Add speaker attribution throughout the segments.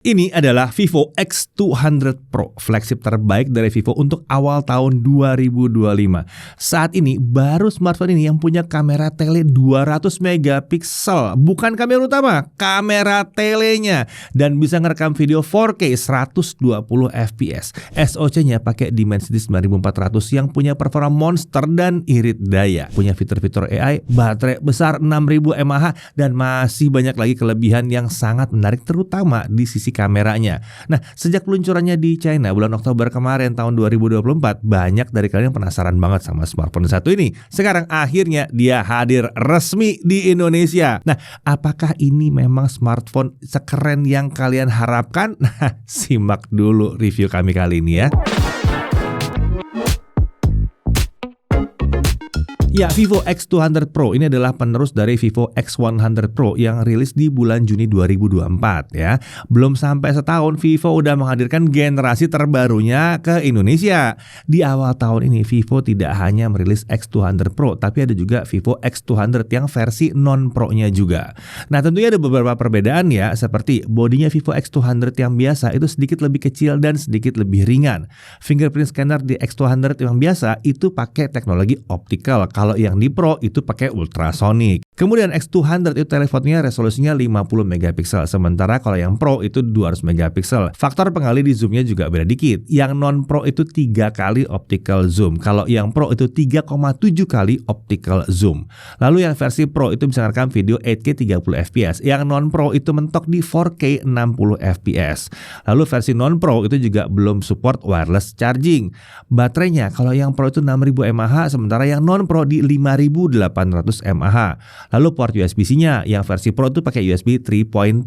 Speaker 1: Ini adalah Vivo X200 Pro, flagship terbaik dari Vivo untuk awal tahun 2025. Saat ini baru smartphone ini yang punya kamera tele 200 megapiksel, bukan kamera utama, kamera telenya, dan bisa ngerekam video 4K 120 fps. SoC-nya pakai Dimensity 9400 yang punya performa monster dan irit daya. Punya fitur-fitur AI, baterai besar 6000 mAh, dan masih banyak lagi kelebihan yang sangat menarik terutama di sisi kameranya. Nah, sejak peluncurannya di China bulan Oktober kemarin tahun 2024, banyak dari kalian yang penasaran banget sama smartphone satu ini. Sekarang akhirnya dia hadir resmi di Indonesia. Nah, apakah ini memang smartphone sekeren yang kalian harapkan? Nah, simak dulu review kami kali ini ya. Ya, Vivo X200 Pro ini adalah penerus dari Vivo X100 Pro yang rilis di bulan Juni 2024 ya. Belum sampai setahun Vivo udah menghadirkan generasi terbarunya ke Indonesia. Di awal tahun ini Vivo tidak hanya merilis X200 Pro, tapi ada juga Vivo X200 yang versi non-Pro-nya juga. Nah, tentunya ada beberapa perbedaan ya, seperti bodinya Vivo X200 yang biasa itu sedikit lebih kecil dan sedikit lebih ringan. Fingerprint scanner di X200 yang biasa itu pakai teknologi optical. Kalau yang di Pro itu pakai ultrasonic. Kemudian X200 itu telefotonya resolusinya 50 megapiksel, sementara kalau yang Pro itu 200 megapiksel. Faktor pengali di zoomnya juga beda dikit. Yang non Pro itu 3 kali optical zoom. Kalau yang Pro itu 3,7 kali optical zoom. Lalu yang versi Pro itu bisa merekam video 8K 30 fps. Yang non Pro itu mentok di 4K 60 fps. Lalu versi non Pro itu juga belum support wireless charging. Baterainya kalau yang Pro itu 6000 mAh, sementara yang non Pro di 5800 mAh. Lalu port USB-C-nya yang versi Pro itu pakai USB 3.2,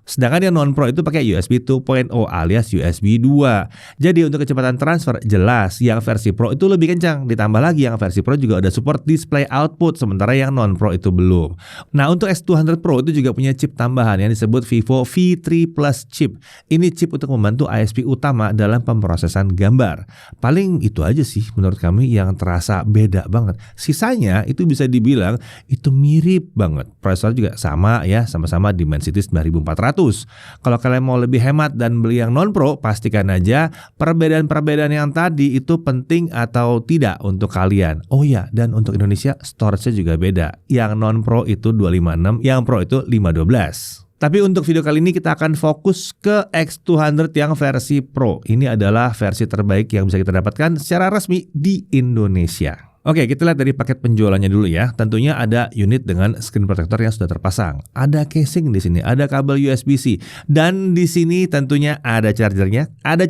Speaker 1: sedangkan yang non Pro itu pakai USB 2.0 alias USB 2. Jadi untuk kecepatan transfer jelas yang versi Pro itu lebih kencang. Ditambah lagi yang versi Pro juga ada support display output, sementara yang non Pro itu belum. Nah, untuk X200 Pro itu juga punya chip tambahan yang disebut Vivo V3 Plus chip. Ini chip untuk membantu ISP utama dalam pemrosesan gambar. Paling itu aja sih menurut kami yang terasa beda banget. Sisanya itu bisa dibilang itu mirip banget. Prosesor juga sama ya, sama-sama Dimensity 9400. Kalau kalian mau lebih hemat dan beli yang non Pro, pastikan aja perbedaan-perbedaan yang tadi itu penting atau tidak untuk kalian. Oh ya, dan untuk Indonesia storage-nya juga beda. Yang non Pro itu 256, yang Pro itu 512. Tapi untuk video kali ini kita akan fokus ke X200 yang versi Pro. Ini adalah versi terbaik yang bisa kita dapatkan secara resmi di Indonesia. Oke, kita lihat dari paket penjualannya dulu ya. Tentunya ada unit dengan screen protector yang sudah terpasang. Ada casing di sini, ada kabel USB-C, dan di sini tentunya ada chargernya, ada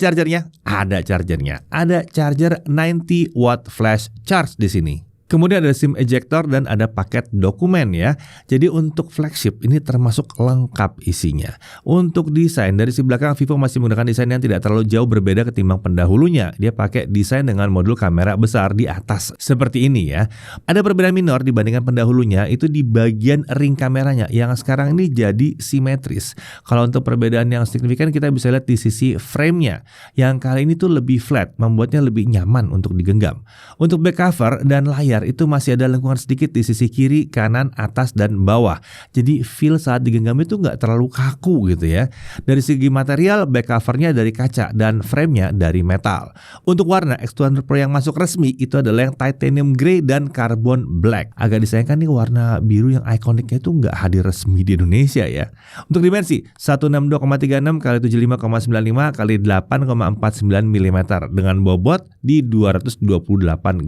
Speaker 1: charger 90 watt flash charge di sini. Kemudian ada SIM ejector dan ada paket dokumen ya. Jadi untuk flagship ini termasuk lengkap isinya. Untuk desain dari sisi belakang Vivo masih menggunakan desain yang tidak terlalu jauh berbeda ketimbang pendahulunya. Dia pakai desain dengan modul kamera besar di atas seperti ini ya. Ada perbedaan minor dibandingkan pendahulunya itu di bagian ring kameranya yang sekarang ini jadi simetris. Kalau untuk perbedaan yang signifikan kita bisa lihat di sisi frame-nya yang kali ini tuh lebih flat, membuatnya lebih nyaman untuk digenggam. Untuk back cover dan layar itu masih ada lengkungan sedikit di sisi kiri, kanan, atas, dan bawah. Jadi feel saat digenggam itu nggak terlalu kaku gitu ya. Dari segi material, back covernya dari kaca dan frame-nya dari metal. Untuk warna, X200 Pro yang masuk resmi itu adalah yang titanium grey dan carbon black. Agak disayangkan nih warna biru yang ikoniknya itu nggak hadir resmi di Indonesia ya. Untuk dimensi, 162,36 x 75,95 x 8,49 mm dengan bobot di 228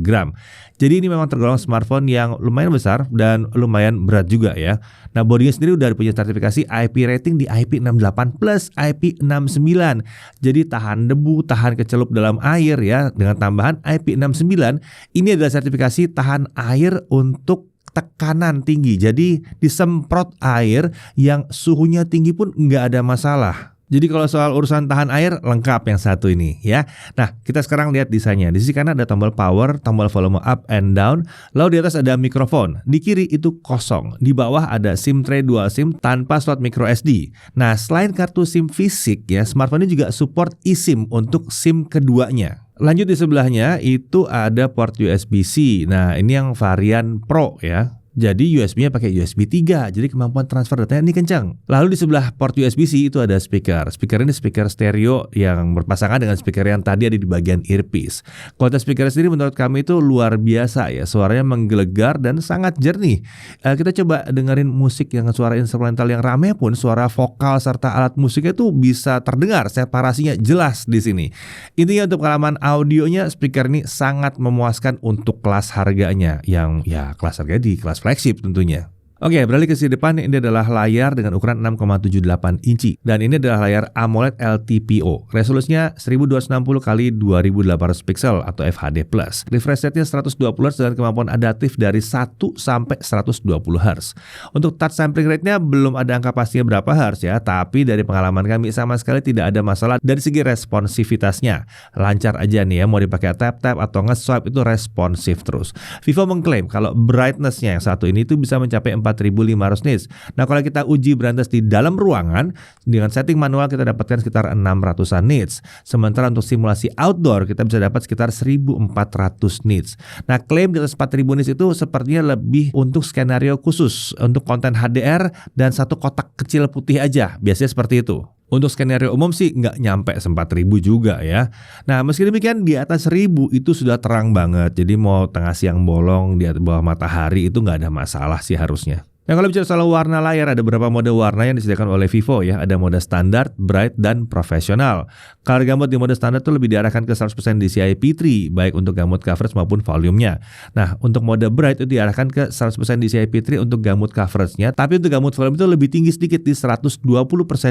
Speaker 1: gram. Jadi ini memang tergolong smartphone yang lumayan besar dan lumayan berat juga ya. Nah, bodinya sendiri udah punya sertifikasi IP rating di IP68 plus IP69. Jadi tahan debu, tahan kecelup dalam air ya. Dengan tambahan IP69, ini adalah sertifikasi tahan air untuk tekanan tinggi. Jadi disemprot air yang suhunya tinggi pun nggak ada masalah. Jadi kalau soal urusan tahan air lengkap yang satu ini ya. Nah, kita sekarang lihat desainnya. Di sisi kanan ada tombol power, tombol volume up and down. Lalu di atas ada mikrofon. Di kiri itu kosong. Di bawah ada SIM tray dual SIM tanpa slot micro SD. Nah, selain kartu SIM fisik ya, smartphone ini juga support eSIM untuk SIM keduanya. Lanjut di sebelahnya itu ada port USB-C. Nah, ini yang varian Pro ya. Jadi USB-nya pakai USB 3, jadi kemampuan transfer datanya ini kencang. Lalu di sebelah port USB-C itu ada speaker. Speaker ini speaker stereo yang berpasangan dengan speaker yang tadi ada di bagian earpiece. Kualitas speaker sendiri menurut kami itu luar biasa ya, suaranya menggelegar dan sangat jernih. Kita coba dengerin musik yang suara instrumental yang rame pun suara vokal serta alat musiknya itu bisa terdengar, separasinya jelas di sini. Intinya untuk pengalaman audionya speaker ini sangat memuaskan untuk kelas harganya yang ya kelas harga di kelas flagship tentunya. Oke, beralih ke sisi depan, ini adalah layar dengan ukuran 6,78 inci dan ini adalah layar AMOLED LTPO. Resolusinya 1260 x 2800 pixel atau FHD+. Refresh rate-nya 120 Hz dengan kemampuan adaptif dari 1 sampai 120 Hz. Untuk touch sampling rate-nya belum ada angka pastinya berapa Hz ya, tapi dari pengalaman kami sama sekali tidak ada masalah dari segi responsivitasnya. Lancar aja nih ya, mau dipakai tap-tap atau nge-swipe itu responsif terus. Vivo mengklaim kalau brightness-nya yang satu ini itu bisa mencapai 4500 nits. Nah, kalau kita uji brightness di dalam ruangan dengan setting manual kita dapatkan sekitar 600-an nits. Sementara untuk simulasi outdoor kita bisa dapat sekitar 1400 nits. Nah, klaim di atas 4000 nits itu sepertinya lebih untuk skenario khusus untuk konten HDR dan satu kotak kecil putih aja. Biasanya seperti itu. Untuk skenario umum sih nggak nyampe 4000 juga ya. Nah, meski demikian di atas 1000 itu sudah terang banget. Jadi mau tengah siang bolong di bawah matahari itu nggak ada masalah sih harusnya. Nah, kalau bicara soal warna layar, ada beberapa mode warna yang disediakan oleh Vivo ya. Ada mode standar, bright, dan profesional. Color gamut di mode standar itu lebih diarahkan ke 100% DCI P3, baik untuk gamut coverage maupun volumenya. Nah, untuk mode bright itu diarahkan ke 100% DCI P3 untuk gamut coveragenya, tapi untuk gamut volume itu lebih tinggi sedikit di 120%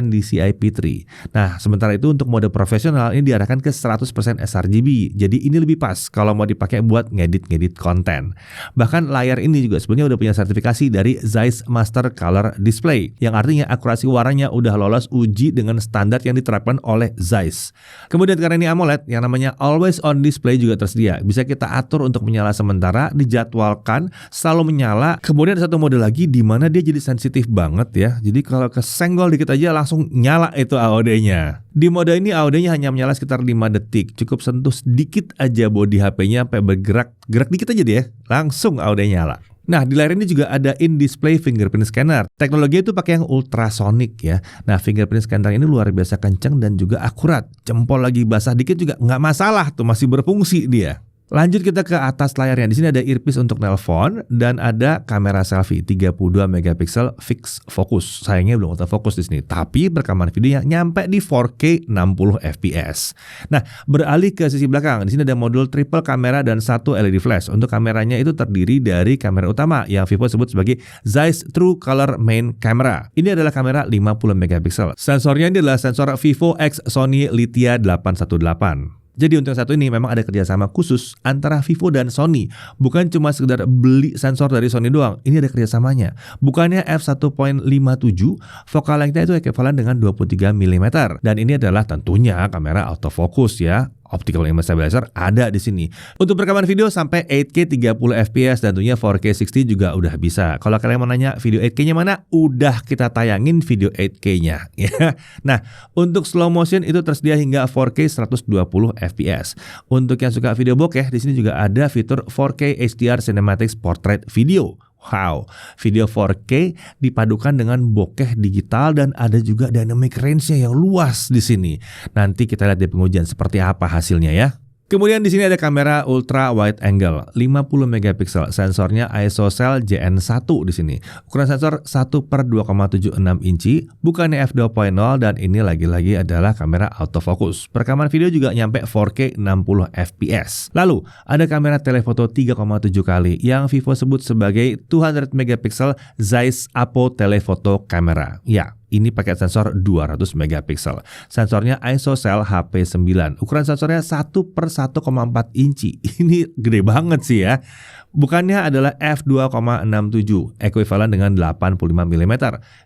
Speaker 1: DCI P3. Nah, sementara itu untuk mode profesional ini diarahkan ke 100% sRGB. Jadi ini lebih pas kalau mau dipakai buat ngedit-ngedit konten. Bahkan layar ini juga sebenarnya udah punya sertifikasi dari Zeiss Master Color Display, yang artinya akurasi warnanya udah lolos uji dengan standar yang diterapkan oleh Zeiss. Kemudian karena ini AMOLED, yang namanya Always On Display juga tersedia. Bisa kita atur untuk menyala sementara, dijadwalkan selalu menyala. Kemudian ada satu mode lagi di mana dia jadi sensitif banget ya. Jadi kalau kesenggol dikit aja langsung nyala itu AOD-nya. Di mode ini AOD-nya hanya menyala sekitar 5 detik. Cukup sentuh sedikit aja bodi HP-nya sampai bergerak dikit aja dia, langsung AOD-nya nyala. Nah, di layar ini juga ada in-display fingerprint scanner. Teknologi itu pakai yang ultrasonic ya. Nah, fingerprint scanner ini luar biasa kencang dan juga akurat. Jempol lagi basah dikit juga nggak masalah tuh, masih berfungsi dia. Lanjut kita ke atas layarnya. Di sini ada earpiece untuk nelpon dan ada kamera selfie 32 megapiksel fixed focus. Sayangnya belum autofocus di sini, tapi rekaman videonya nyampe di 4K 60 fps. Nah, beralih ke sisi belakang. Di sini ada modul triple kamera dan satu LED flash. Untuk kameranya itu terdiri dari kamera utama yang Vivo sebut sebagai Zeiss True Color Main Camera. Ini adalah kamera 50 megapiksel. Sensornya ini adalah sensor Vivo X Sony Lithia 818. Jadi untuk satu ini memang ada kerjasama khusus antara Vivo dan Sony. Bukan cuma sekedar beli sensor dari Sony doang. Ini ada kerjasamanya. Bukannya f1.57, focal length-nya itu ekuivalen dengan 23 mm. Dan ini adalah tentunya kamera autofocus ya. Optical image stabilizer ada di sini. Untuk rekaman video sampai 8K 30 fps dan tentunya 4K 60 juga udah bisa. Kalau kalian mau nanya video 8K-nya mana, udah kita tayangin video 8K-nya ya. Nah, untuk slow motion itu tersedia hingga 4K 120 fps. Untuk yang suka video bokeh, di sini juga ada fitur 4K HDR Cinematics Portrait Video. Wow, video 4K dipadukan dengan bokeh digital dan ada juga dynamic range-nya yang luas di sini. Nanti kita lihat di pengujian seperti apa hasilnya ya. Kemudian di sini ada kamera ultra wide angle 50 megapiksel, sensornya ISOCELL JN1 di sini. Ukuran sensor 1/2,76 inci, bukannya f2.0 dan ini lagi-lagi adalah kamera autofocus. Perekaman video juga nyampe 4K 60 fps. Lalu ada kamera telefoto 3,7 kali yang Vivo sebut sebagai 200 megapiksel Zeiss Apo Telephoto Camera. Ya, ini pakai sensor 200 megapiksel. Sensornya ISOCELL HP9. Ukuran sensornya 1/1,4 inci. Ini gede banget sih ya. Bukannya adalah f2.67, ekuivalen dengan 85 mm.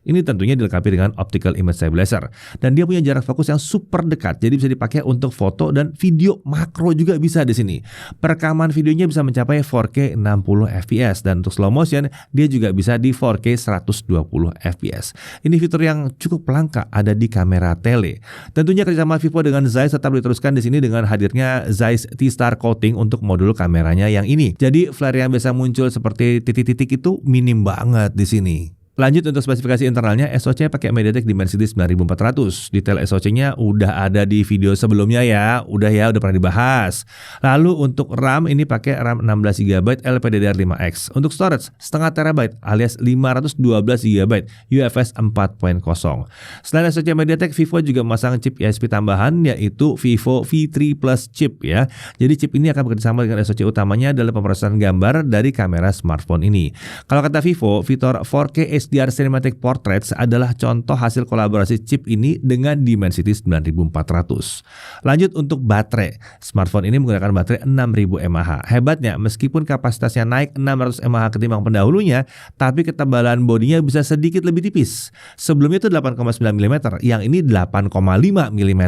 Speaker 1: Ini tentunya dilengkapi dengan optical image stabilizer. Dan dia punya jarak fokus yang super dekat, jadi bisa dipakai untuk foto dan video makro juga bisa di sini. Perekaman videonya bisa mencapai 4K 60 fps dan untuk slow motion dia juga bisa di 4K 120 fps. Ini fitur yang cukup langka ada di kamera tele. Tentunya kerjasama Vivo dengan Zeiss tetap diteruskan di sini dengan hadirnya Zeiss T-Star Coating untuk modul kameranya yang ini. Jadi flare yang biasa muncul seperti titik-titik itu minim banget di sini. Lanjut untuk spesifikasi internalnya, SoC pakai MediaTek Dimensity 9400. Detail SoC-nya udah ada di video sebelumnya ya, udah pernah dibahas. Lalu untuk RAM ini pakai RAM 16GB LPDDR5X. Untuk storage setengah terabyte alias 512GB UFS 4.0. Selain SoC MediaTek, Vivo juga memasang chip ISP tambahan yaitu Vivo V3 Plus chip ya. Jadi chip ini akan bekerjasama dengan SoC utamanya dalam pemrosesan gambar dari kamera smartphone ini. Kalau kata Vivo, fitur 4K HDR Cinematic Portraits adalah contoh hasil kolaborasi chip ini dengan Dimensity 9400. Lanjut untuk baterai. Smartphone ini menggunakan baterai 6000 mAh. Hebatnya, meskipun kapasitasnya naik 600 mAh ketimbang pendahulunya, tapi ketebalan bodinya bisa sedikit lebih tipis. Sebelumnya itu 8,9 mm, yang ini 8,5 mm.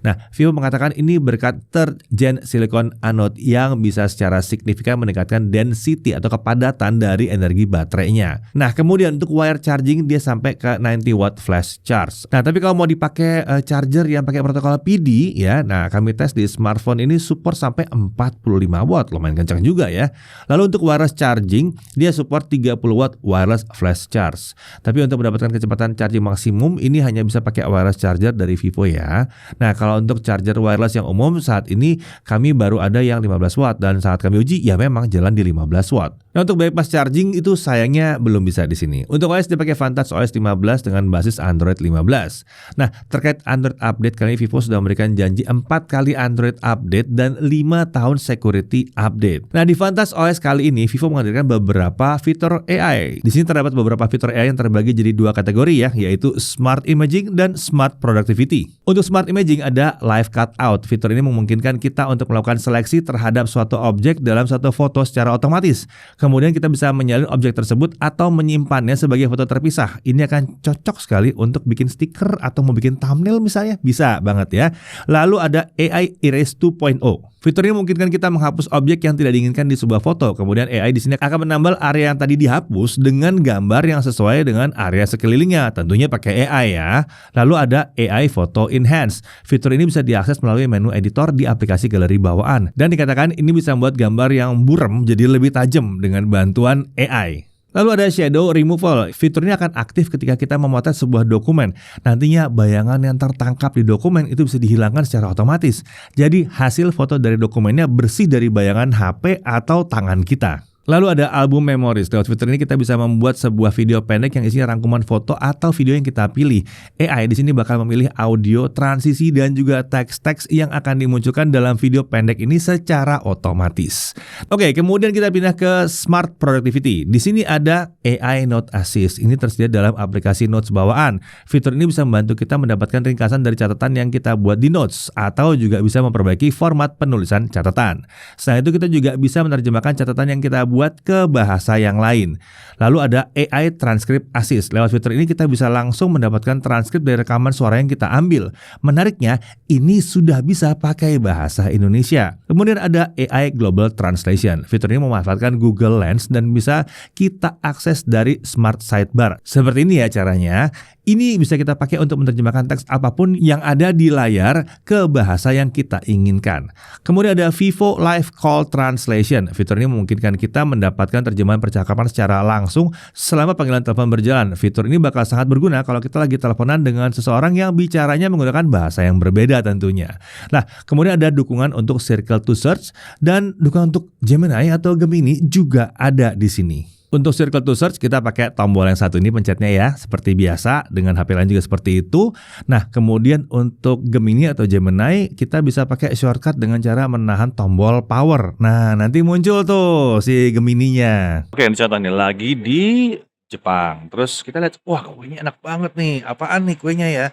Speaker 1: Nah, Vivo mengatakan ini berkat third gen silicon anode yang bisa secara signifikan meningkatkan density atau kepadatan dari energi baterainya. Nah, kemudian untuk wire charging dia sampai ke 90 watt flash charge. Nah, tapi kalau mau dipakai charger yang pakai protokol PD ya, nah kami tes di smartphone ini support sampai 45 watt, lumayan kencang juga ya. Lalu untuk wireless charging dia support 30 watt wireless flash charge. Tapi untuk mendapatkan kecepatan charging maksimum ini hanya bisa pakai wireless charger dari Vivo ya. Nah, kalau untuk charger wireless yang umum saat ini kami baru ada yang 15 watt dan saat kami uji ya memang jalan di 15 watt. Nah, untuk bypass charging itu sayangnya belum bisa di sini. Untuk OS dipakai Vantage OS 15 dengan basis Android 15. Nah, terkait Android update kali ini Vivo sudah memberikan janji 4 kali Android update dan 5 tahun security update. Nah, di Vantage OS kali ini Vivo menghadirkan beberapa fitur AI. Di sini terdapat beberapa fitur AI yang terbagi jadi 2 kategori ya, yaitu Smart Imaging dan Smart Productivity. Untuk Smart Imaging ada Live Cutout. Fitur ini memungkinkan kita untuk melakukan seleksi terhadap suatu objek dalam satu foto secara otomatis. Kemudian kita bisa menyalin objek tersebut atau menyimpannya sebagai foto terpisah. Ini akan cocok sekali untuk bikin stiker atau mau bikin thumbnail misalnya. Bisa banget ya. Lalu ada AI Erase 2.0. Fitur ini memungkinkan kita menghapus objek yang tidak diinginkan di sebuah foto. Kemudian AI di sini akan menambal area yang tadi dihapus dengan gambar yang sesuai dengan area sekelilingnya. Tentunya pakai AI ya. Lalu ada AI Photo Enhance. Fitur ini bisa diakses melalui menu editor di aplikasi galeri bawaan. Dan dikatakan ini bisa membuat gambar yang buram jadi lebih tajam dengan bantuan AI. Lalu ada shadow removal. Fitur ini akan aktif ketika kita memotret sebuah dokumen. Nantinya bayangan yang tertangkap di dokumen itu bisa dihilangkan secara otomatis. Jadi hasil foto dari dokumennya bersih dari bayangan HP atau tangan kita. Lalu ada album memories. Lewat fitur ini kita bisa membuat sebuah video pendek yang isinya rangkuman foto atau video yang kita pilih. AI di sini bakal memilih audio, transisi dan juga teks-teks yang akan dimunculkan dalam video pendek ini secara otomatis. Oke, kemudian kita pindah ke Smart Productivity. Di sini ada AI Note Assist. Ini tersedia dalam aplikasi Notes bawaan. Fitur ini bisa membantu kita mendapatkan ringkasan dari catatan yang kita buat di Notes atau juga bisa memperbaiki format penulisan catatan. Selain itu kita juga bisa menerjemahkan catatan yang kita buat ke bahasa yang lain. Lalu ada AI Transcript Assist. Lewat fitur ini kita bisa langsung mendapatkan transkrip dari rekaman suara yang kita ambil. Menariknya, ini sudah bisa pakai bahasa Indonesia. Kemudian ada AI Global Translation. Fitur ini memanfaatkan Google Lens dan bisa kita akses dari Smart Sidebar. Seperti ini ya caranya. Ini bisa kita pakai untuk menerjemahkan teks apapun yang ada di layar ke bahasa yang kita inginkan. Kemudian ada Vivo Live Call Translation. Fitur ini memungkinkan kita mendapatkan terjemahan percakapan secara langsung selama panggilan telepon berjalan. Fitur ini bakal sangat berguna kalau kita lagi teleponan dengan seseorang yang bicaranya menggunakan bahasa yang berbeda tentunya. Nah, kemudian ada dukungan untuk Circle to Search dan dukungan untuk Gemini atau Gemini juga ada di sini. Untuk Circle to Search kita pakai tombol yang satu ini pencetnya ya, seperti biasa, dengan HP lain juga seperti itu. Nah, kemudian untuk Gemini atau Gemini kita bisa pakai shortcut dengan cara menahan tombol power. Nah, nanti muncul tuh si Gemininya. Oke, ini contohnya lagi di Jepang. Terus kita lihat, wah kuenya enak banget nih. Apaan nih kuenya ya?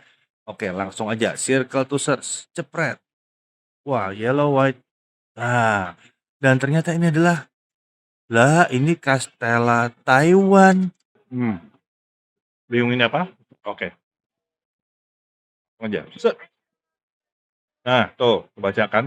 Speaker 1: Oke, langsung aja Circle to Search, cepret. Wah, yellow white. Nah, dan ternyata ini adalah ini Castella Taiwan. Bingung ini apa? Oke. Aja. Set. Nah, tuh, kebaca kan?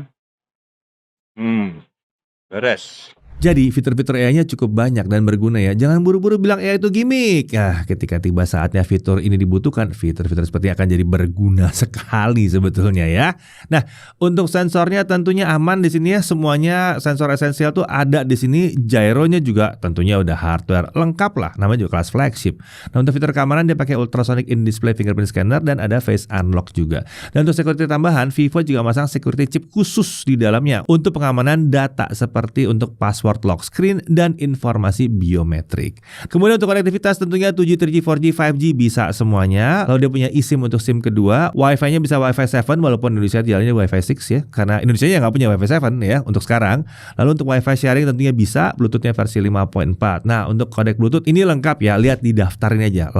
Speaker 1: Beres. Jadi fitur-fitur AI-nya cukup banyak dan berguna ya. Jangan buru-buru bilang AI itu gimmick. Ketika tiba saatnya fitur ini dibutuhkan, fitur-fitur seperti akan jadi berguna sekali sebetulnya ya. Nah, untuk sensornya tentunya aman di sini ya. Semuanya sensor esensial tuh ada di sini. Gyronya juga tentunya udah hardware lengkap lah. Namanya juga kelas flagship. Nah, untuk fitur keamanan dia pakai ultrasonic in-display fingerprint scanner dan ada face unlock juga. Dan untuk security tambahan, Vivo juga masang security chip khusus di dalamnya untuk pengamanan data seperti untuk password lock screen dan informasi biometrik. Kemudian untuk konektivitas tentunya 2G, 3G, 4G, 5G bisa semuanya. Lalu dia punya eSIM untuk SIM kedua. Wi-Fi-nya bisa Wi-Fi 7 walaupun Indonesia jalannya Wi-Fi 6 ya. Karena Indonesia ya nggak punya Wi-Fi 7 ya untuk sekarang. Lalu untuk Wi-Fi sharing tentunya bisa. Bluetooth-nya versi 5.4. Nah untuk kodek Bluetooth ini lengkap ya. Lihat di daftar ini aja.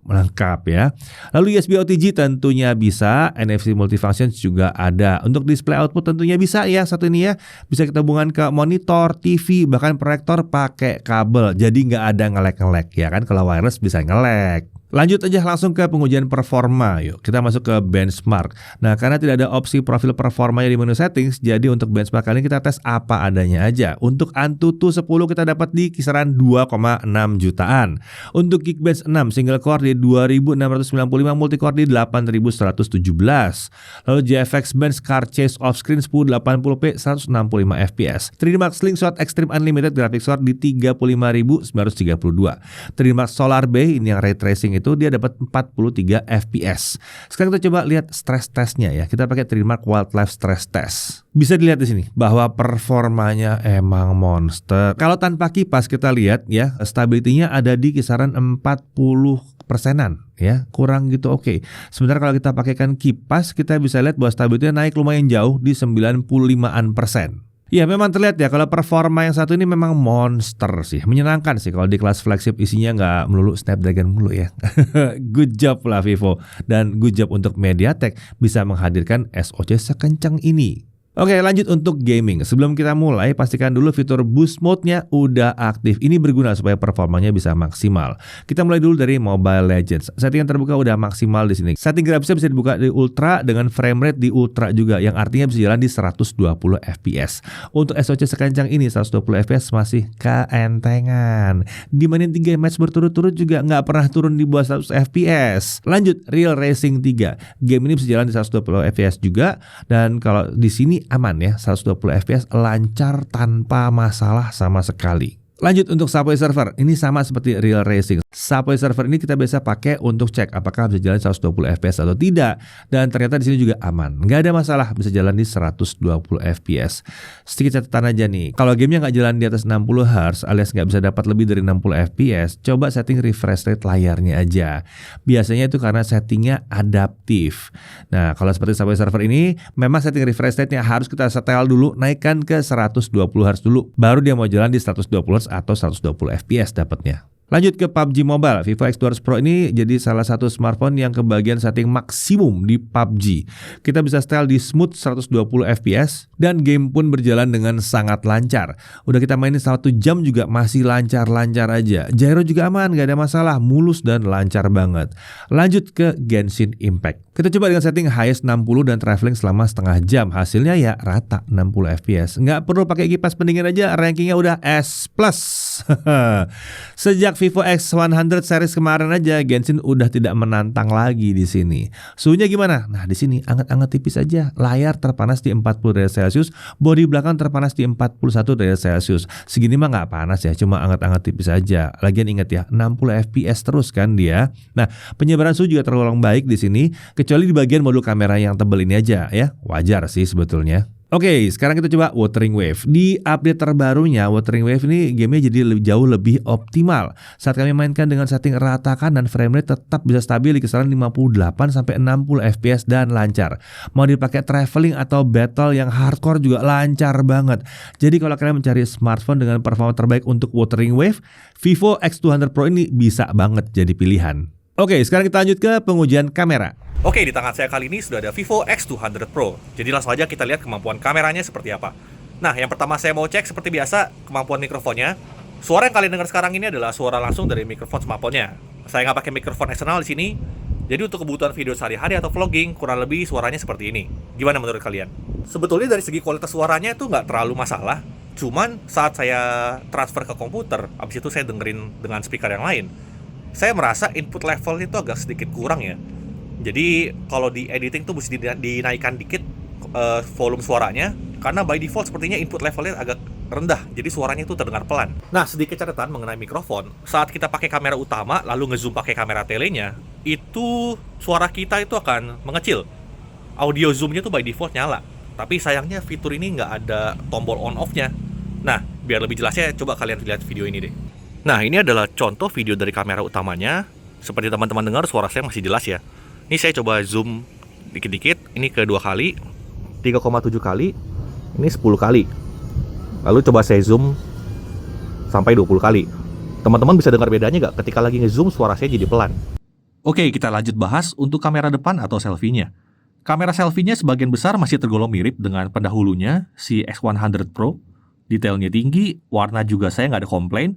Speaker 1: Lengkap ya. Lalu USB OTG tentunya bisa, NFC multifunction juga ada. Untuk display output tentunya bisa ya, satu ini ya. Bisa kita hubungkan ke monitor, TV, bahkan proyektor pakai kabel. Jadi nggak ada nge-lag ya kan. Kalau wireless bisa nge-lag. Lanjut aja langsung ke pengujian performa. Yuk, kita masuk ke benchmark. Nah, karena tidak ada opsi profil performanya di menu settings, jadi untuk benchmark kali ini kita tes apa adanya aja. Untuk Antutu 10 kita dapat di kisaran 2,6 jutaan. Untuk Geekbench 6 single core di 2695, multicore di 8117. Lalu GFX Bench Car Chase Offscreen 1080p 165 fps. 3D Mark Slingshot Extreme Unlimited Graphics Card di 35.932. 3D Mark Solar Bay ini yang ray tracing itu dia dapat 43 fps. Sekarang kita coba lihat stress testnya ya. Kita pakai 3D Mark Wildlife Stress Test. Bisa dilihat di sini bahwa performanya emang monster. Kalau tanpa kipas kita lihat ya, stability-nya ada di kisaran 40%-an ya, kurang gitu oke. Sementara kalau kita pakaikan kipas kita bisa lihat bahwa stability-nya naik lumayan jauh di 95%. Ya memang terlihat ya kalau performa yang satu ini memang monster sih. Menyenangkan sih kalau di kelas flagship isinya nggak melulu Snapdragon mulu ya. Good job lah Vivo. Dan good job untuk MediaTek bisa menghadirkan SoC sekencang ini. Oke lanjut untuk gaming. Sebelum kita mulai pastikan dulu fitur boost mode-nya udah aktif. Ini berguna supaya performanya bisa maksimal. Kita mulai dulu dari Mobile Legends. Settingan terbuka udah maksimal di sini. Setting grafisnya bisa dibuka di ultra dengan frame rate di ultra juga, yang artinya bisa jalan di 120 fps. Untuk SoC sekencang ini 120 fps masih keentengan. Dimainin 3 match berturut-turut juga nggak pernah turun di bawah 100 fps. Lanjut Real Racing 3. Game ini bisa jalan di 120 fps juga, dan kalau di sini aman ya, 120 fps lancar tanpa masalah sama sekali. Lanjut untuk Subway Surfer, ini sama seperti Real Racing. Subway Surfer ini kita biasa pakai untuk cek apakah bisa jalan 120 fps atau tidak, dan ternyata di sini juga aman, nggak ada masalah, bisa jalan di 120 fps. Sedikit catatan aja nih, kalau gamenya nggak jalan di atas 60 Hz alias nggak bisa dapat lebih dari 60 fps, coba setting refresh rate layarnya aja. Biasanya itu karena settingnya adaptif. Nah kalau seperti Subway Surfer ini, memang setting refresh rate-nya harus kita setel dulu, naikkan ke 120 Hz dulu, baru dia mau jalan di 120 Hz atau 120 fps dapatnya. Lanjut ke PUBG Mobile. Vivo X200 Pro ini jadi salah satu smartphone yang kebagian setting maksimum di PUBG. Kita bisa setel di smooth 120 fps dan game pun berjalan dengan sangat lancar. Udah kita mainin 1 jam juga masih lancar-lancar aja. Gyro juga aman, gak ada masalah, mulus dan lancar banget. Lanjut ke Genshin Impact. Kita coba dengan setting highest 60 dan traveling selama setengah jam. Hasilnya ya rata 60 fps. Nggak perlu pakai kipas pendingin aja, rankingnya udah S+. Sejak Vivo X100 series kemarin aja, Genshin udah tidak menantang lagi di sini. Suhunya gimana? Nah di sini anget-anget tipis aja. Layar terpanas di 40 derajat Celcius, bodi belakang terpanas di 41 derajat Celcius. Segini mah nggak panas ya, cuma anget-anget tipis aja. Lagian inget ya, 60 fps terus kan dia. Nah penyebaran suhu juga tergolong baik di sini, kecuali di bagian modul kamera yang tebel ini aja ya. Wajar sih sebetulnya. Oke, sekarang kita coba Wuthering Wave. Di update terbarunya, Wuthering Wave ini gamenya jadi jauh lebih optimal. Saat kami mainkan dengan setting ratakan dan frame rate tetap bisa stabil di kisaran 58-60 fps dan lancar. Mau dipakai traveling atau battle yang hardcore juga lancar banget. Jadi kalau kalian mencari smartphone dengan performa terbaik untuk Wuthering Wave, Vivo X200 Pro ini bisa banget jadi pilihan. Oke, sekarang kita lanjut ke pengujian kamera.
Speaker 2: Oke, di tangan saya kali ini sudah ada Vivo X200 Pro. Jadi langsung aja kita lihat kemampuan kameranya seperti apa. Nah, yang pertama saya mau cek seperti biasa kemampuan mikrofonnya. Suara yang kalian dengar sekarang ini adalah suara langsung dari mikrofon smartphone-nya. Saya nggak pakai mikrofon eksternal di sini. Jadi untuk kebutuhan video sehari-hari atau vlogging, kurang lebih suaranya seperti ini. Gimana menurut kalian? Sebetulnya dari segi kualitas suaranya itu nggak terlalu masalah. Cuman saat saya transfer ke komputer, abis itu saya dengerin dengan speaker yang lain, saya merasa input level itu agak sedikit kurang ya. Jadi kalau di editing tuh mesti dinaikkan dikit volume suaranya, karena by default sepertinya input levelnya agak rendah, jadi suaranya itu terdengar pelan. Nah, sedikit catatan mengenai mikrofon, saat kita pakai kamera utama lalu ngezoom pakai kamera telenya, itu suara kita itu akan mengecil. Audio zoomnya tuh by default nyala, tapi sayangnya fitur ini nggak ada tombol on off-nya. Nah, biar lebih jelasnya, coba kalian lihat video ini deh. Nah, ini adalah contoh video dari kamera utamanya. Seperti teman-teman dengar, suara saya masih jelas ya. Ini saya coba zoom dikit-dikit, ini ke 2 kali, 3,7 kali, ini 10 kali. Lalu coba saya zoom sampai 20 kali. Teman-teman bisa dengar bedanya nggak? Ketika lagi ngezoom, suara saya jadi pelan. Oke, kita lanjut bahas untuk kamera depan atau selfie-nya. Kamera selfie-nya sebagian besar masih tergolong mirip dengan pendahulunya, si X100 Pro. Detailnya tinggi, warna juga saya nggak ada komplain.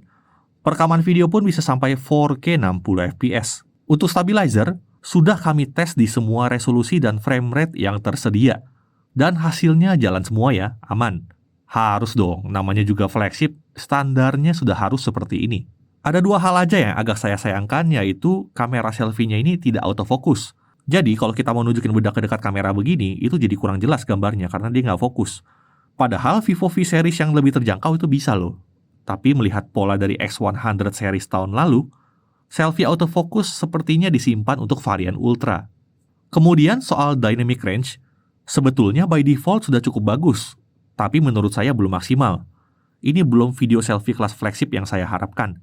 Speaker 2: Perekaman video pun bisa sampai 4K 60 fps. Untuk stabilizer, sudah kami tes di semua resolusi dan frame rate yang tersedia. Dan hasilnya jalan semua ya, aman. Harus dong, namanya juga flagship, standarnya sudah harus seperti ini. Ada 2 hal aja yang agak saya sayangkan, yaitu kamera selfie-nya ini tidak autofocus. Jadi kalau kita mau nunjukin bedak ke dekat kamera begini, itu jadi kurang jelas gambarnya karena dia nggak fokus. Padahal Vivo V series yang lebih terjangkau itu bisa loh. Tapi melihat pola dari X100 series tahun lalu, selfie autofocus sepertinya disimpan untuk varian Ultra. Kemudian soal dynamic range, sebetulnya by default sudah cukup bagus, tapi menurut saya belum maksimal. Ini belum video selfie kelas flagship yang saya harapkan.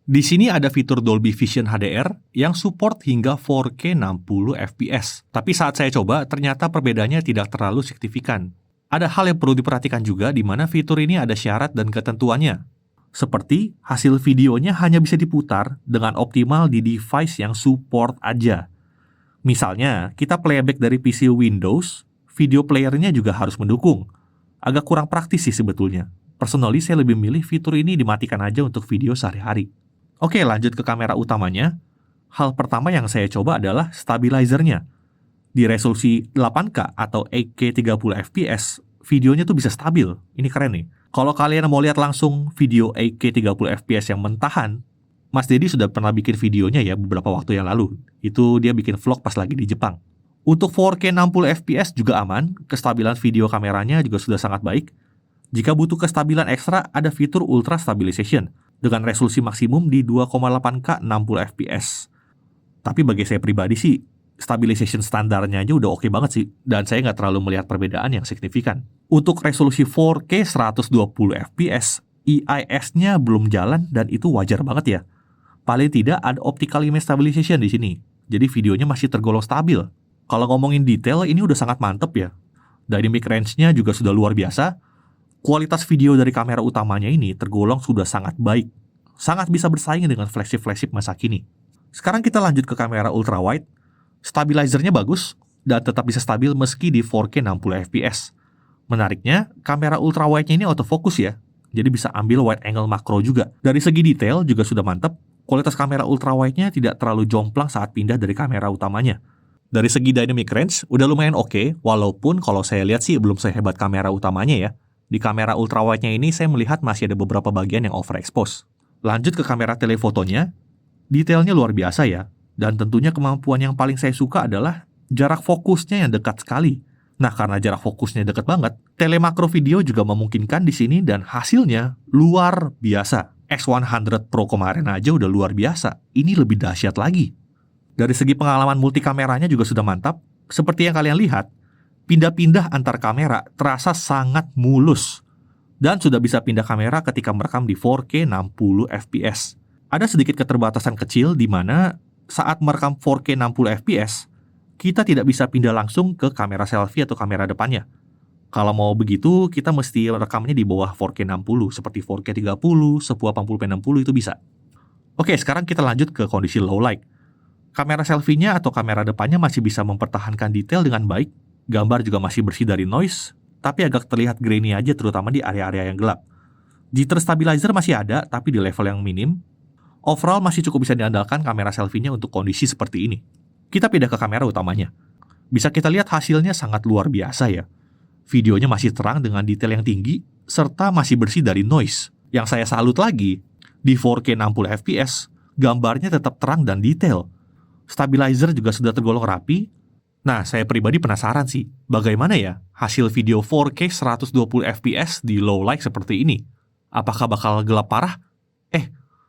Speaker 2: Di sini ada fitur Dolby Vision HDR yang support hingga 4K 60 fps. Tapi saat saya coba, ternyata perbedaannya tidak terlalu signifikan. Ada hal yang perlu diperhatikan juga di mana fitur ini ada syarat dan ketentuannya. Seperti hasil videonya hanya bisa diputar dengan optimal di device yang support aja. Misalnya, kita playback dari PC Windows, video playernya juga harus mendukung. Agak kurang praktis sih sebetulnya. Personally, saya lebih milih fitur ini dimatikan aja untuk video sehari-hari. Oke, lanjut ke kamera utamanya. Hal pertama yang saya coba adalah stabilizernya. Di resolusi 8K atau 8K 30 fps, videonya tuh bisa stabil. Ini keren nih. Kalau kalian mau lihat langsung video 8K 30 fps yang mentahan, Mas Dedi sudah pernah bikin videonya ya beberapa waktu yang lalu. Itu dia bikin vlog pas lagi di Jepang. Untuk 4K 60 fps juga aman, kestabilan video kameranya juga sudah sangat baik. Jika butuh kestabilan ekstra, ada fitur Ultra Stabilization dengan resolusi maksimum di 2,8K 60 fps. Tapi bagi saya pribadi sih, stabilization standarnya aja udah oke banget sih, dan saya nggak terlalu melihat perbedaan yang signifikan. Untuk resolusi 4K 120 fps, EIS-nya belum jalan dan itu wajar banget ya. Paling tidak ada optical image stabilization di sini, jadi videonya masih tergolong stabil. Kalau ngomongin detail, ini udah sangat mantep ya. Dynamic range-nya juga sudah luar biasa. Kualitas video dari kamera utamanya ini tergolong sudah sangat baik. Sangat bisa bersaing dengan flagship-flagship masa kini. Sekarang kita lanjut ke kamera ultrawide. Stabilizernya bagus dan tetap bisa stabil meski di 4K 60 fps. Menariknya, kamera ultrawide-nya ini autofocus ya. Jadi bisa ambil wide angle makro juga. Dari segi detail juga sudah mantap. Kualitas kamera ultrawide-nya tidak terlalu jomplang saat pindah dari kamera utamanya. Dari segi dynamic range, udah lumayan oke, walaupun kalau saya lihat sih belum sehebat kamera utamanya ya. Di kamera ultrawide-nya ini saya melihat masih ada beberapa bagian yang overexpose. Lanjut ke kamera telefotonya, detailnya luar biasa ya, dan tentunya kemampuan yang paling saya suka adalah jarak fokusnya yang dekat sekali. Nah, karena jarak fokusnya dekat banget, telemakro video juga memungkinkan di sini dan hasilnya luar biasa. X100 Pro kemarin aja udah luar biasa, ini lebih dahsyat lagi. Dari segi pengalaman multikameranya juga sudah mantap, seperti yang kalian lihat. Pindah-pindah antar kamera terasa sangat mulus. Dan sudah bisa pindah kamera ketika merekam di 4K 60 fps. Ada sedikit keterbatasan kecil di mana saat merekam 4K 60 fps, kita tidak bisa pindah langsung ke kamera selfie atau kamera depannya. Kalau mau begitu, kita mesti rekamnya di bawah 4K 60, seperti 4K 30, 1080p60 itu bisa. Oke, sekarang kita lanjut ke kondisi low light. Kamera selfie-nya atau kamera depannya masih bisa mempertahankan detail dengan baik. Gambar juga masih bersih dari noise, tapi agak terlihat grainy aja terutama di area-area yang gelap. Jitter stabilizer masih ada, tapi di level yang minim. Overall masih cukup bisa diandalkan kamera selfie-nya untuk kondisi seperti ini. Kita pindah ke kamera utamanya. Bisa kita lihat hasilnya sangat luar biasa ya. Videonya masih terang dengan detail yang tinggi,
Speaker 3: serta masih bersih dari noise. Yang saya salut lagi, di 4K 60 fps, gambarnya tetap terang dan detail. Stabilizer juga sudah tergolong rapi. Nah, saya pribadi penasaran sih, bagaimana ya hasil video 4K 120 fps di low light seperti ini? Apakah bakal gelap parah?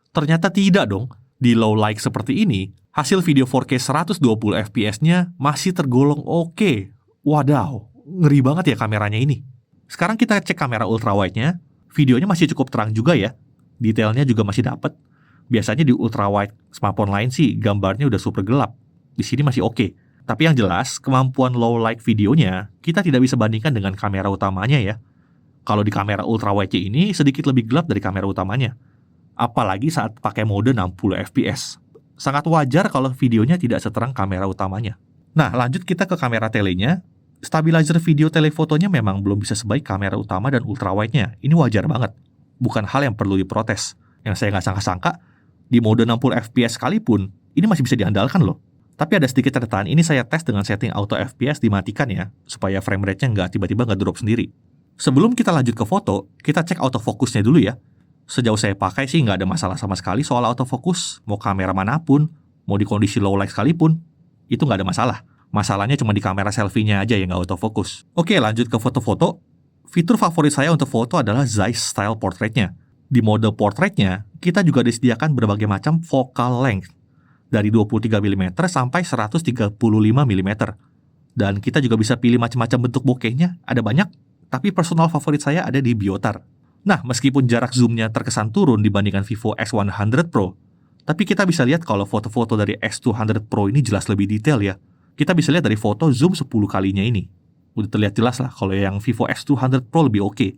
Speaker 3: Ternyata tidak dong. Di low light seperti ini, hasil video 4K 120 fps-nya masih tergolong oke. Wadaw, ngeri banget ya kameranya ini. Sekarang kita cek kamera ultrawide-nya. Videonya masih cukup terang juga ya. Detailnya juga masih dapet. Biasanya di ultrawide smartphone lain sih gambarnya udah super gelap. Di sini masih oke. Tapi yang jelas, kemampuan low light videonya kita tidak bisa bandingkan dengan kamera utamanya ya. Kalau di kamera ultrawide ini sedikit lebih gelap dari kamera utamanya. Apalagi saat pakai mode 60 fps. Sangat wajar kalau videonya tidak seterang kamera utamanya. Nah, lanjut kita ke kamera telenya. Stabilizer video telefotonya memang belum bisa sebaik kamera utama dan ultrawide-nya. Ini wajar banget. Bukan hal yang perlu diprotes. Yang saya nggak sangka-sangka, di mode 60 fps sekalipun, ini masih bisa diandalkan loh. Tapi ada sedikit catatan, ini saya tes dengan setting auto FPS dimatikan ya, supaya frame rate-nya nggak tiba-tiba nggak drop sendiri. Sebelum kita lanjut ke foto, kita cek autofocusnya dulu ya. Sejauh saya pakai sih nggak ada masalah sama sekali soal autofocus, mau kamera manapun, mau di kondisi low light sekalipun, itu nggak ada masalah. Masalahnya cuma di kamera selfie-nya aja yang nggak autofocus. Oke, lanjut ke foto-foto. Fitur favorit saya untuk foto adalah Zeiss Style Portrait-nya. Di mode portrait-nya, kita juga disediakan berbagai macam focal length, dari 23 mm sampai 135 mm. Dan kita juga bisa pilih macam-macam bentuk bokehnya, ada banyak, tapi personal favorit saya ada di Biotar. Nah, meskipun jarak zoomnya terkesan turun dibandingkan Vivo X100 Pro, tapi kita bisa lihat kalau foto-foto dari X200 Pro ini jelas lebih detail ya. Kita bisa lihat dari foto zoom 10 kalinya ini. Udah terlihat jelas lah kalau yang Vivo X200 Pro lebih oke.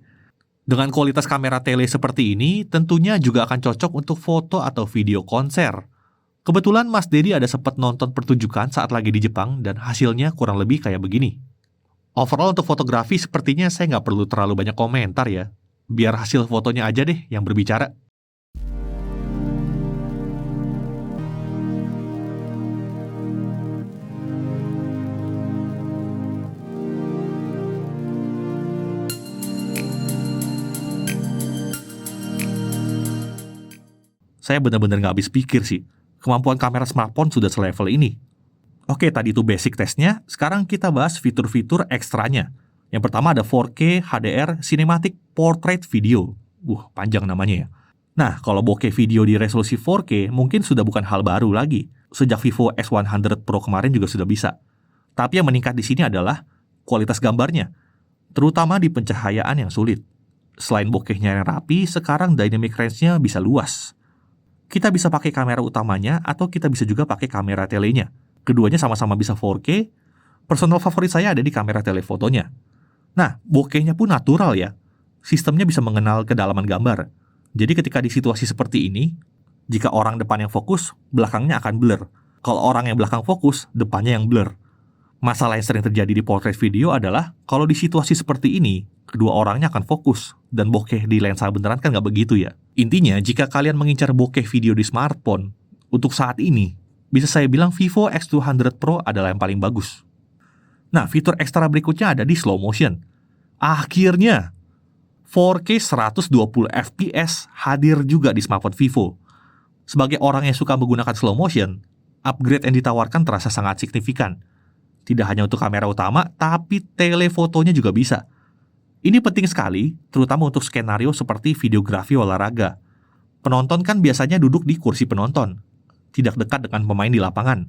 Speaker 3: Dengan kualitas kamera tele seperti ini, tentunya juga akan cocok untuk foto atau video konser. Kebetulan Mas Dedi ada sempat nonton pertunjukan saat lagi di Jepang dan hasilnya kurang lebih kayak begini. Overall untuk fotografi sepertinya saya nggak perlu terlalu banyak komentar ya. Biar hasil fotonya aja deh yang berbicara. Saya benar-benar nggak habis pikir sih. Kemampuan kamera smartphone sudah selevel ini. Oke, tadi itu basic testnya. Sekarang kita bahas fitur-fitur ekstranya. Yang pertama ada 4K HDR Cinematic Portrait Video. Panjang namanya ya. Nah, kalau bokeh video di resolusi 4K mungkin sudah bukan hal baru lagi. Sejak Vivo X100 Pro kemarin juga sudah bisa. Tapi yang meningkat di sini adalah kualitas gambarnya, terutama di pencahayaan yang sulit. Selain bokehnya yang rapi, sekarang dynamic range-nya bisa luas. Kita bisa pakai kamera utamanya atau kita bisa juga pakai kamera telenya. Keduanya sama-sama bisa 4K. Personal favorit saya ada di kamera telefotonya. Nah, bokehnya pun natural ya. Sistemnya bisa mengenal kedalaman gambar. Jadi ketika di situasi seperti ini, jika orang depan yang fokus, belakangnya akan blur. Kalau orang yang belakang fokus, depannya yang blur. Masalah yang sering terjadi di portrait video adalah kalau di situasi seperti ini, kedua orangnya akan fokus, dan bokeh di lensa beneran kan nggak begitu ya. Intinya, jika kalian mengincar bokeh video di smartphone, untuk saat ini, bisa saya bilang Vivo X200 Pro adalah yang paling bagus. Nah, fitur ekstra berikutnya ada di slow motion. Akhirnya, 4K 120 fps hadir juga di smartphone Vivo. Sebagai orang yang suka menggunakan slow motion, upgrade yang ditawarkan terasa sangat signifikan. Tidak hanya untuk kamera utama, tapi telefotonya juga bisa. Ini penting sekali, terutama untuk skenario seperti videografi olahraga. Penonton kan biasanya duduk di kursi penonton, tidak dekat dengan pemain di lapangan.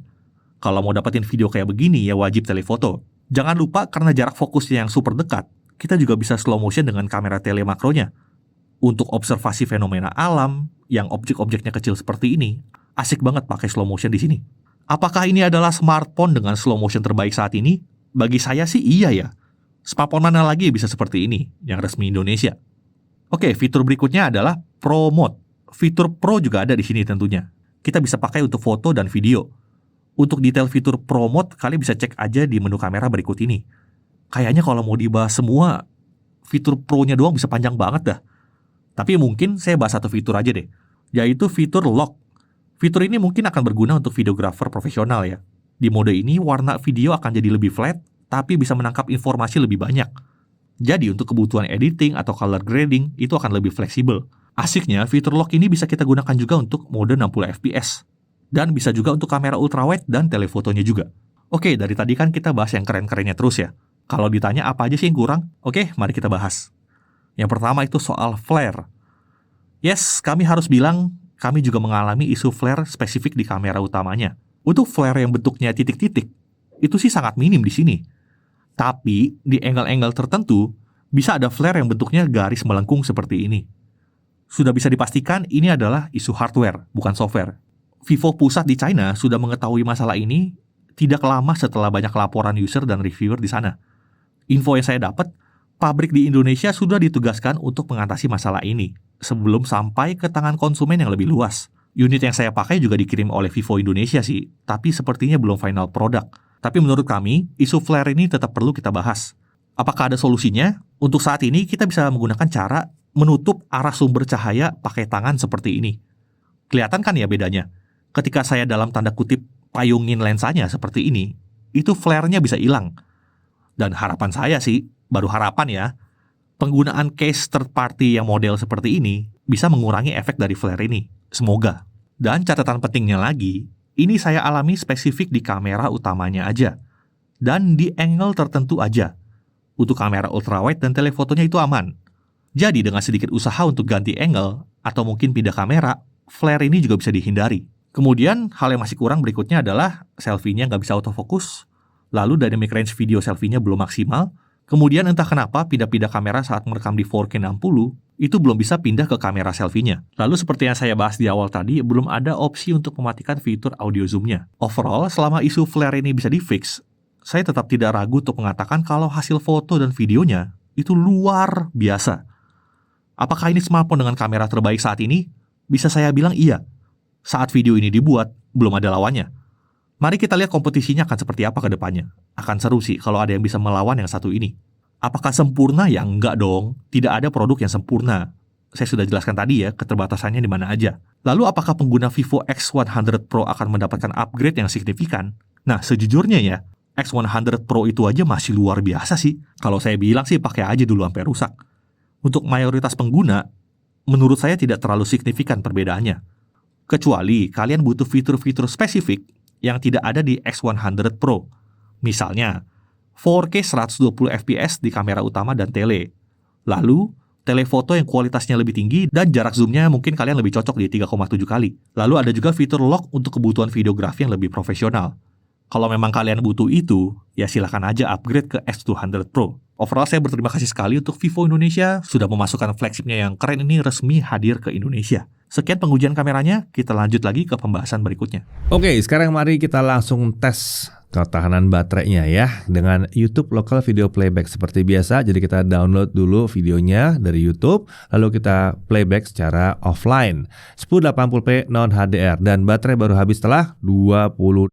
Speaker 3: Kalau mau dapetin video kayak begini, ya wajib telefoto. Jangan lupa karena jarak fokusnya yang super dekat, kita juga bisa slow motion dengan kamera tele makronya. Untuk observasi fenomena alam, yang objek-objeknya kecil seperti ini, asik banget pakai slow motion di sini. Apakah ini adalah smartphone dengan slow motion terbaik saat ini? Bagi saya sih iya ya. Smartphone mana lagi bisa seperti ini, yang resmi Indonesia? Oke, fitur berikutnya adalah Pro Mode. Fitur Pro juga ada di sini tentunya. Kita bisa pakai untuk foto dan video. Untuk detail fitur Pro Mode, kalian bisa cek aja di menu kamera berikut ini. Kayaknya kalau mau dibahas semua, fitur Pro-nya doang bisa panjang banget dah. Tapi mungkin saya bahas satu fitur aja deh, yaitu fitur Lock. Fitur ini mungkin akan berguna untuk videografer profesional ya. Di mode ini, warna video akan jadi lebih flat, tapi bisa menangkap informasi lebih banyak. Jadi untuk kebutuhan editing atau color grading itu akan lebih fleksibel. Asiknya, fitur lock ini bisa kita gunakan juga untuk mode 60 fps. Dan bisa juga untuk kamera ultrawide dan telefotonya juga. Oke, dari tadi kan kita bahas yang keren-kerennya terus ya. Kalau ditanya apa aja sih yang kurang? Oke, mari kita bahas. Yang pertama itu soal flare. Yes, kami harus bilang kami juga mengalami isu flare spesifik di kamera utamanya. Untuk flare yang bentuknya titik-titik, itu sih sangat minim di sini. Tapi di angle-angle tertentu, bisa ada flare yang bentuknya garis melengkung seperti ini. Sudah bisa dipastikan ini adalah isu hardware, bukan software. Vivo pusat di China sudah mengetahui masalah ini tidak lama setelah banyak laporan user dan reviewer di sana. Info yang saya dapat, pabrik di Indonesia sudah ditugaskan untuk mengatasi masalah ini sebelum sampai ke tangan konsumen yang lebih luas. Unit yang saya pakai juga dikirim oleh Vivo Indonesia sih, tapi sepertinya belum final product. Tapi menurut kami, isu flare ini tetap perlu kita bahas. Apakah ada solusinya? Untuk saat ini kita bisa menggunakan cara menutup arah sumber cahaya pakai tangan seperti ini. Kelihatan kan ya bedanya? Ketika saya dalam tanda kutip payungin lensanya seperti ini, itu flare-nya bisa hilang. Dan harapan saya sih, baru harapan ya, penggunaan case third party yang model seperti ini bisa mengurangi efek dari flare ini. Semoga. Dan catatan pentingnya lagi, ini saya alami spesifik di kamera utamanya aja. Dan di angle tertentu aja. Untuk kamera ultrawide dan telefotonya itu aman. Jadi dengan sedikit usaha untuk ganti angle, atau mungkin pindah kamera, flare ini juga bisa dihindari. Kemudian, hal yang masih kurang berikutnya adalah selfie-nya nggak bisa autofocus, lalu dynamic range video selfie-nya belum maksimal, kemudian entah kenapa pindah-pindah kamera saat merekam di 4K 60, itu belum bisa pindah ke kamera selfie-nya. Lalu seperti yang saya bahas di awal tadi, belum ada opsi untuk mematikan fitur audio zoom-nya. Overall, selama isu flare ini bisa di-fix, saya tetap tidak ragu untuk mengatakan kalau hasil foto dan videonya itu luar biasa. Apakah ini smartphone dengan kamera terbaik saat ini? Bisa saya bilang iya. Saat video ini dibuat, belum ada lawannya. Mari kita lihat kompetisinya akan seperti apa ke depannya. Akan seru sih kalau ada yang bisa melawan yang satu ini. Apakah sempurna? Ya enggak dong. Tidak ada produk yang sempurna. Saya sudah jelaskan tadi ya, keterbatasannya di mana aja. Lalu apakah pengguna Vivo X100 Pro akan mendapatkan upgrade yang signifikan? Nah, sejujurnya ya, X100 Pro itu aja masih luar biasa sih. Kalau saya bilang sih pakai aja dulu sampai rusak. Untuk mayoritas pengguna, menurut saya tidak terlalu signifikan perbedaannya. Kecuali kalian butuh fitur-fitur spesifik yang tidak ada di X100 Pro. Misalnya, 4K 120 fps di kamera utama dan tele. Lalu, telefoto yang kualitasnya lebih tinggi dan jarak zoomnya mungkin kalian lebih cocok di 3,7 kali. Lalu ada juga fitur lock untuk kebutuhan videografi yang lebih profesional. Kalau memang kalian butuh itu, ya silakan aja upgrade ke X200 Pro. Overall saya berterima kasih sekali untuk Vivo Indonesia sudah memasukkan flagshipnya yang keren ini resmi hadir ke Indonesia. Sekian pengujian kameranya, kita lanjut lagi ke pembahasan berikutnya.
Speaker 1: Oke, sekarang mari kita langsung tes ketahanan baterainya ya dengan YouTube Local Video Playback seperti biasa. Jadi kita download dulu videonya dari YouTube, lalu kita playback secara offline 1080p non HDR dan baterai baru habis setelah 24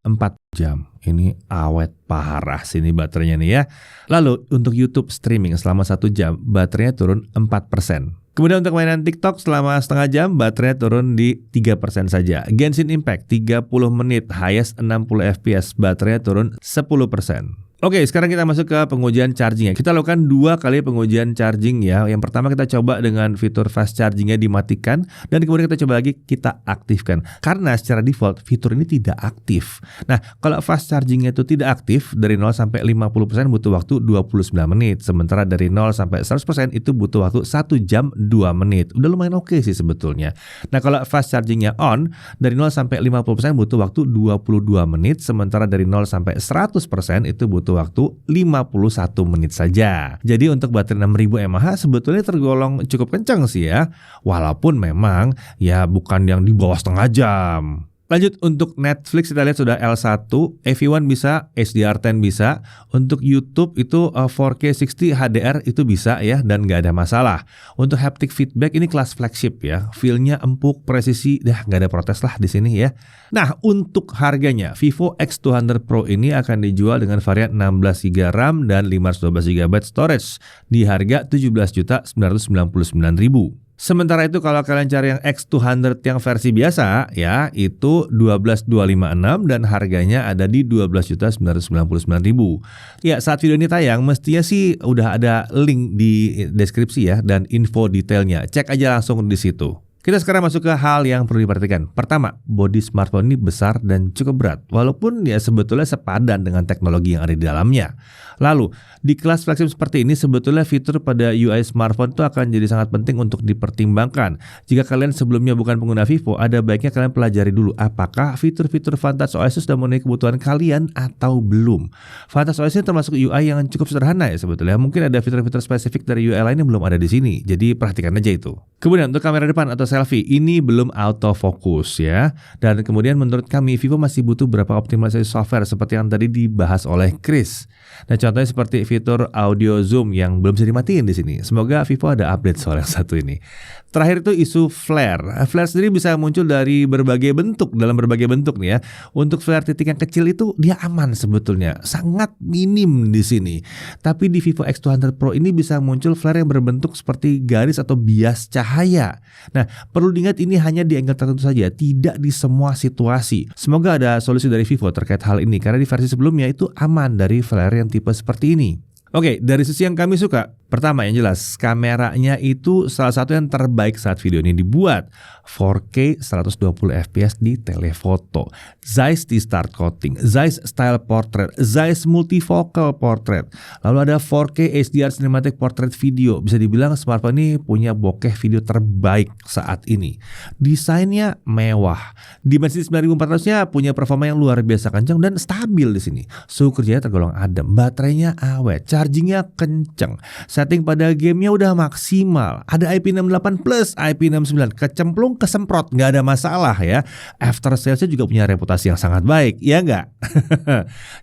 Speaker 1: jam. Ini awet parah sini baterainya nih ya. Lalu untuk YouTube streaming selama 1 jam baterainya turun 4%. Kemudian untuk mainan TikTok selama setengah jam baterai turun di 3% saja. Genshin Impact 30 menit highest 60 fps baterainya turun 10%. Oke, sekarang kita masuk ke pengujian chargingnya. Kita lakukan 2 kali pengujian charging ya. Yang pertama kita coba dengan fitur fast chargingnya dimatikan dan kemudian kita coba lagi kita aktifkan. Karena secara default fitur ini tidak aktif. Nah, kalau fast chargingnya itu tidak aktif dari 0 sampai 50% butuh waktu 29 menit. Sementara dari 0 sampai 100% itu butuh waktu 1 jam 2 menit. Udah lumayan oke sih sebetulnya. Nah, kalau fast chargingnya on dari 0 sampai 50% butuh waktu 22 menit. Sementara dari 0 sampai 100% itu butuh waktu 51 menit saja. Jadi untuk baterai 6000 mAh sebetulnya tergolong cukup kencang sih ya. Walaupun memang ya bukan yang di bawah setengah jam. Lanjut untuk Netflix kita lihat sudah L1, AV1 bisa, HDR10 bisa. Untuk YouTube itu 4K 60 HDR itu bisa ya dan nggak ada masalah. Untuk haptic feedback ini kelas flagship ya, feel-nya empuk, presisi, dah nggak ada protes lah di sini ya. Nah untuk harganya Vivo X200 Pro ini akan dijual dengan varian 16GB RAM dan 512GB storage di harga 17.999.000. Sementara itu kalau kalian cari yang X200 yang versi biasa ya itu 12.256 dan harganya ada di 12.999.000. Ya saat video ini tayang mestinya sih udah ada link di deskripsi ya dan info detailnya. Cek aja langsung di situ. Kita sekarang masuk ke hal yang perlu diperhatikan. Pertama, bodi smartphone ini besar dan cukup berat, walaupun ya sebetulnya sepadan dengan teknologi yang ada di dalamnya. Lalu, di kelas flagship seperti ini sebetulnya fitur pada UI smartphone itu akan jadi sangat penting untuk dipertimbangkan. Jika kalian sebelumnya bukan pengguna Vivo, ada baiknya kalian pelajari dulu apakah fitur-fitur Vantage OS sudah memenuhi kebutuhan kalian atau belum. Vantage OS ini termasuk UI yang cukup sederhana ya sebetulnya. Mungkin ada fitur-fitur spesifik dari UI lain yang belum ada di sini, jadi perhatikan aja itu. Kemudian untuk kamera depan atau selfie, ini belum autofocus ya. Dan kemudian menurut kami Vivo masih butuh beberapa optimalisasi software seperti yang tadi dibahas oleh Chris. Nah contohnya seperti fitur audio zoom yang belum bisa dimatiin di sini. Semoga Vivo ada update soal yang satu ini. Terakhir itu isu flare. Flare sendiri bisa muncul dari berbagai bentuk, dalam berbagai bentuk nih ya. Untuk flare titik yang kecil itu dia aman sebetulnya, sangat minim di sini. Tapi di Vivo X200 Pro ini bisa muncul flare yang berbentuk seperti garis atau bias cahaya. Nah, perlu diingat ini hanya di angle tertentu saja, tidak di semua situasi. Semoga ada solusi dari Vivo terkait hal ini karena di versi sebelumnya itu aman dari flare yang tipe seperti ini. Oke, dari sisi yang kami suka, pertama yang jelas kameranya itu salah satu yang terbaik saat video ini dibuat. 4K 120fps di telefoto, Zeiss di start coating, Zeiss style portrait, Zeiss multifocal portrait. Lalu ada 4K HDR cinematic portrait video. Bisa dibilang smartphone ini punya bokeh video terbaik saat ini. Desainnya mewah. Dimensity 9400-nya punya performa yang luar biasa kencang dan stabil di sini. Suhu kerjanya tergolong adem, baterainya awet, chargingnya kenceng. Setting pada gamenya udah maksimal. Ada IP68 plus IP69, kecemplung kesemprot, nggak ada masalah ya. After salesnya juga punya reputasi yang sangat baik, ya nggak?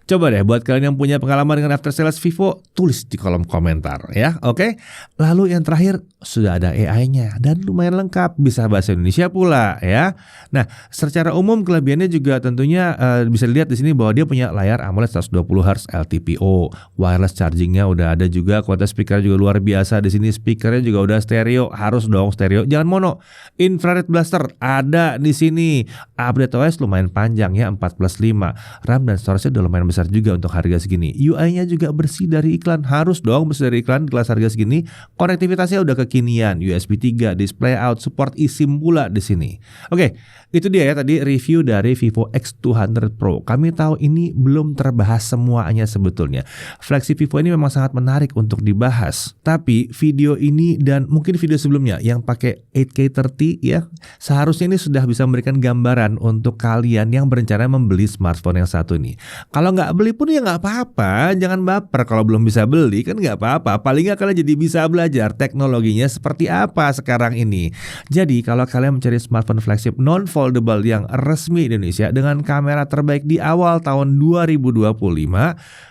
Speaker 1: Coba deh buat kalian yang punya pengalaman dengan after sales Vivo, tulis di kolom komentar ya, oke? Lalu yang terakhir, sudah ada AI-nya dan lumayan lengkap, bisa bahasa Indonesia pula ya. Nah, secara umum kelebihannya juga tentunya bisa dilihat di sini bahwa dia punya layar AMOLED 120Hz LTPO, wireless chargingnya udah ada juga, kualitas speaker juga luar biasa di sini, speakernya juga udah stereo, harus dong stereo, jangan mono. Infrared blaster ada di sini. Update OS lumayan panjang ya, 4+5. RAM dan storage udah lumayan besar juga untuk harga segini. UI-nya juga bersih dari iklan, harus dong bersih dari iklan di kelas harga segini. Konektivitasnya udah kekinian, USB 3, display out, support eSIM pula di sini. Oke, itu dia ya tadi review dari Vivo X200 Pro. Kami tahu ini belum terbahas semuanya sebetulnya. Flagship Vivo ini memang sangat menarik untuk dibahas. Tapi video ini dan mungkin video sebelumnya yang pakai 8K30 ya, seharusnya ini sudah bisa memberikan gambaran untuk kalian yang berencana membeli smartphone yang satu ini. Kalau nggak beli pun ya nggak apa-apa, jangan baper kalau belum bisa beli kan nggak apa-apa. Paling nggak kalian jadi bisa belajar teknologinya seperti apa sekarang ini. Jadi kalau kalian mencari smartphone flagship non-foldable yang resmi Indonesia dengan kamera terbaik di awal tahun 2025,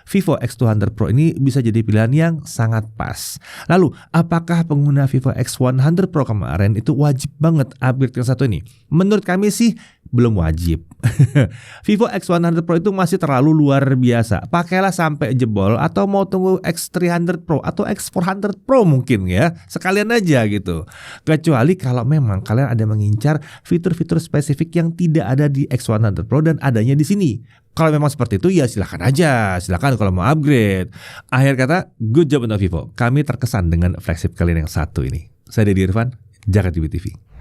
Speaker 1: Vivo X200 Pro ini bisa jadi pilihan yang sangat pas. Lalu, apakah pengguna Vivo X100 Pro kemarin itu wajib banget upgrade yang satu ini? Menurut kami sih belum wajib. Vivo X100 Pro itu masih terlalu luar biasa. Pakailah sampai jebol atau mau tunggu X300 Pro atau X400 Pro mungkin ya. Sekalian aja gitu. Kecuali kalau memang kalian ada mengincar fitur-fitur spesifik yang tidak ada di X100 Pro dan adanya di sini. Kalau memang seperti itu ya silakan aja, silakan kalau mau upgrade. Akhir kata, good job untuk Vivo. Kami terkesan dengan flagship kalian yang satu ini. Saya Deddy Irfan, Jakarta TV.